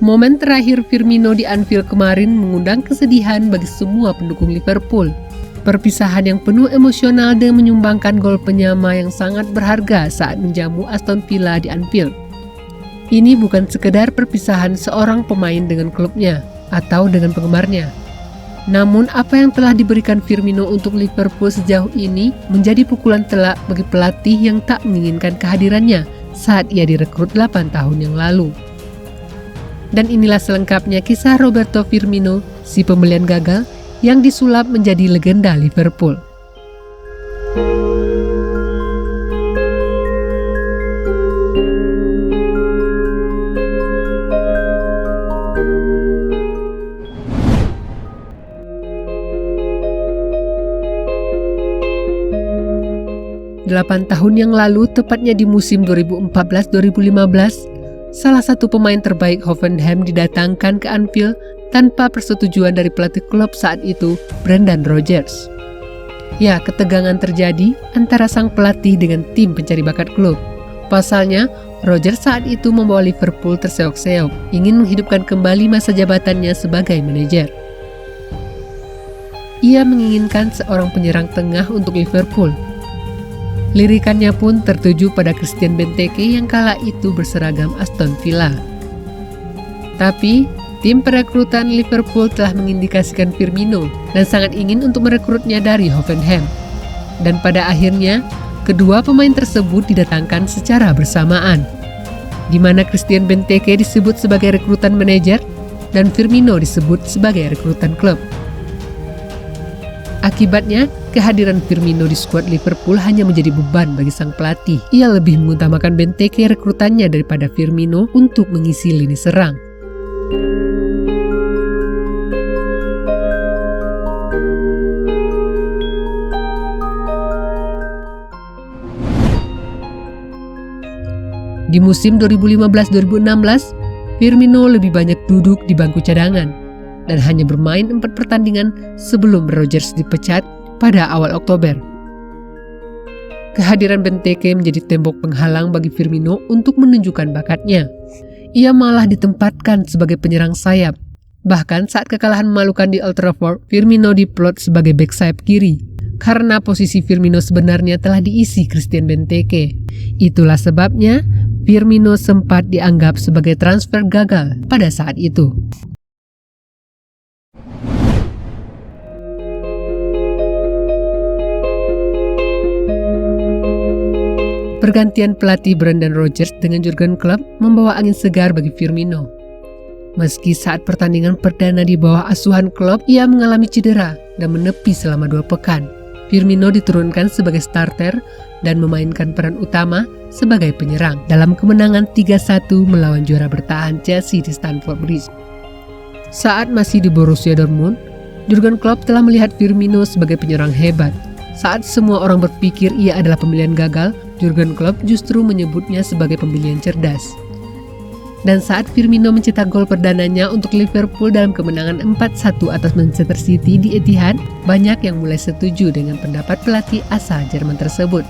Momen terakhir Firmino di Anfield kemarin mengundang kesedihan bagi semua pendukung Liverpool. Perpisahan yang penuh emosional dan menyumbangkan gol penyama yang sangat berharga saat menjamu Aston Villa di Anfield. Ini bukan sekedar perpisahan seorang pemain dengan klubnya atau dengan penggemarnya. Namun apa yang telah diberikan Firmino untuk Liverpool sejauh ini menjadi pukulan telak bagi pelatih yang tak menginginkan kehadirannya saat ia direkrut 8 tahun yang lalu. Dan inilah selengkapnya kisah Roberto Firmino, si pembelian gagal yang disulap menjadi legenda Liverpool. Delapan tahun yang lalu, tepatnya di musim 2014-2015, salah satu pemain terbaik Hoffenheim didatangkan ke Anfield tanpa persetujuan dari pelatih klub saat itu, Brendan Rodgers. Ya, ketegangan terjadi antara sang pelatih dengan tim pencari bakat klub. Pasalnya, Rodgers saat itu membawa Liverpool terseok-seok, ingin menghidupkan kembali masa jabatannya sebagai manajer. Ia menginginkan seorang penyerang tengah untuk Liverpool. Lirikannya pun tertuju pada Christian Benteke yang kala itu berseragam Aston Villa. Tapi, tim perekrutan Liverpool telah mengindikasikan Firmino dan sangat ingin untuk merekrutnya dari Hoffenheim. Dan pada akhirnya, kedua pemain tersebut didatangkan secara bersamaan, di mana Christian Benteke disebut sebagai rekrutan manajer dan Firmino disebut sebagai rekrutan klub. Akibatnya, kehadiran Firmino di skuad Liverpool hanya menjadi beban bagi sang pelatih. Ia lebih mengutamakan Benteke rekrutannya daripada Firmino untuk mengisi lini serang. Di musim 2015-2016, Firmino lebih banyak duduk di bangku cadangan dan hanya bermain 4 pertandingan sebelum Rodgers dipecat pada awal Oktober. Kehadiran Benteke menjadi tembok penghalang bagi Firmino untuk menunjukkan bakatnya. Ia malah ditempatkan sebagai penyerang sayap. Bahkan saat kekalahan memalukan di Old Trafford, Firmino diplot sebagai bek sayap kiri, karena posisi Firmino sebenarnya telah diisi Christian Benteke. Itulah sebabnya Firmino sempat dianggap sebagai transfer gagal pada saat itu. Pergantian pelatih Brendan Rodgers dengan Jurgen Klopp membawa angin segar bagi Firmino. Meski saat pertandingan perdana di bawah asuhan Klopp, ia mengalami cedera dan menepi selama 2 pekan. Firmino diturunkan sebagai starter dan memainkan peran utama sebagai penyerang dalam kemenangan 3-1 melawan juara bertahan Chelsea di Stamford Bridge. Saat masih di Borussia Dortmund, Jurgen Klopp telah melihat Firmino sebagai penyerang hebat. Saat semua orang berpikir ia adalah pembelian gagal, Jurgen Klopp justru menyebutnya sebagai pembelian cerdas. Dan saat Firmino mencetak gol perdananya untuk Liverpool dalam kemenangan 4-1 atas Manchester City di Etihad, banyak yang mulai setuju dengan pendapat pelatih asal Jerman tersebut.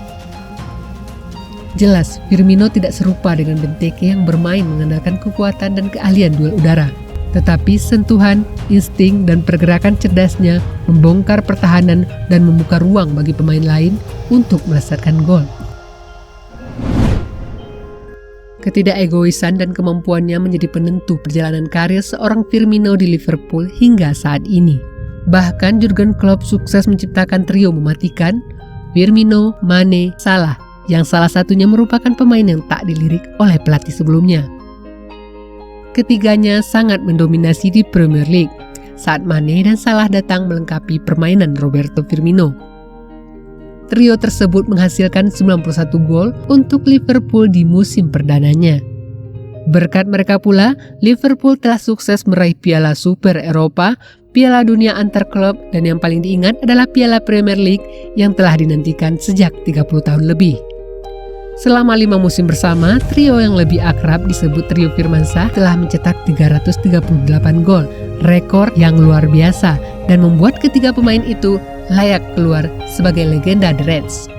Jelas, Firmino tidak serupa dengan Benteke yang bermain mengandalkan kekuatan dan keahlian duel udara. Tetapi sentuhan, insting, dan pergerakan cerdasnya membongkar pertahanan dan membuka ruang bagi pemain lain untuk melesatkan gol. Ketidakegoisan dan kemampuannya menjadi penentu perjalanan karir seorang Firmino di Liverpool hingga saat ini. Bahkan Jurgen Klopp sukses menciptakan trio mematikan Firmino, Mane, Salah, yang salah satunya merupakan pemain yang tak dilirik oleh pelatih sebelumnya. Ketiganya sangat mendominasi di Premier League saat Mane dan Salah datang melengkapi permainan Roberto Firmino. Trio tersebut menghasilkan 91 gol untuk Liverpool di musim perdananya. Berkat mereka pula, Liverpool telah sukses meraih Piala Super Eropa, Piala Dunia antar klub, dan yang paling diingat adalah Piala Premier League yang telah dinantikan sejak 30 tahun lebih. Selama 5 musim bersama, trio yang lebih akrab disebut Trio Firmansyah telah mencetak 338 gol, rekor yang luar biasa, dan membuat ketiga pemain itu layak keluar sebagai legenda The Reds.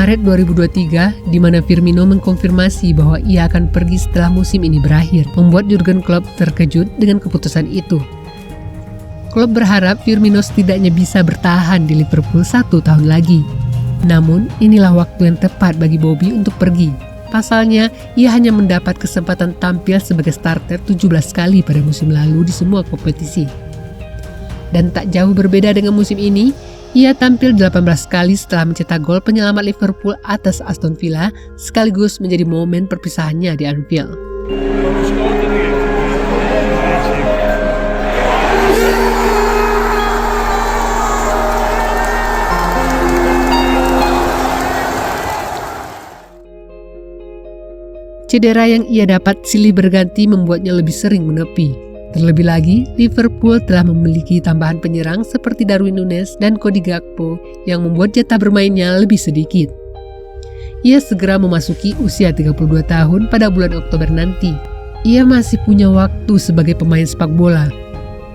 Maret 2023, di mana Firmino mengkonfirmasi bahwa ia akan pergi setelah musim ini berakhir, membuat Jurgen Klopp terkejut dengan keputusan itu. Klopp berharap Firmino setidaknya bisa bertahan di Liverpool 1 tahun lagi. Namun, inilah waktu yang tepat bagi Bobby untuk pergi. Pasalnya, ia hanya mendapat kesempatan tampil sebagai starter 17 kali pada musim lalu di semua kompetisi. Dan tak jauh berbeda dengan musim ini, ia tampil 18 kali setelah mencetak gol penyelamat Liverpool atas Aston Villa, sekaligus menjadi momen perpisahannya di Anfield. Cedera yang ia dapat silih berganti membuatnya lebih sering menepi. Terlebih lagi, Liverpool telah memiliki tambahan penyerang seperti Darwin Núñez dan Cody Gakpo yang membuat jatah bermainnya lebih sedikit. Ia segera memasuki usia 32 tahun pada bulan Oktober nanti. Ia masih punya waktu sebagai pemain sepak bola.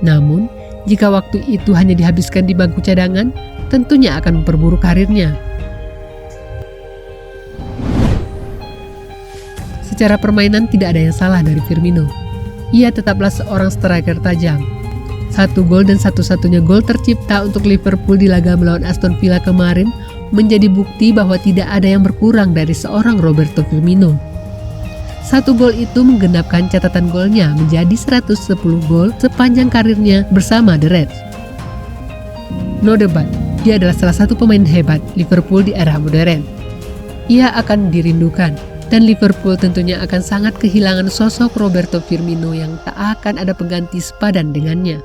Namun, jika waktu itu hanya dihabiskan di bangku cadangan, tentunya akan memperburuk karirnya. Secara permainan tidak ada yang salah dari Firmino. Ia tetaplah seorang striker tajam. 1 gol dan satu-satunya gol tercipta untuk Liverpool di laga melawan Aston Villa kemarin menjadi bukti bahwa tidak ada yang berkurang dari seorang Roberto Firmino. 1 gol itu menggenapkan catatan golnya menjadi 110 gol sepanjang karirnya bersama The Reds. No debat, dia adalah salah satu pemain hebat Liverpool di era modern. Ia akan dirindukan. Dan Liverpool tentunya akan sangat kehilangan sosok Roberto Firmino yang tak akan ada pengganti sepadan dengannya.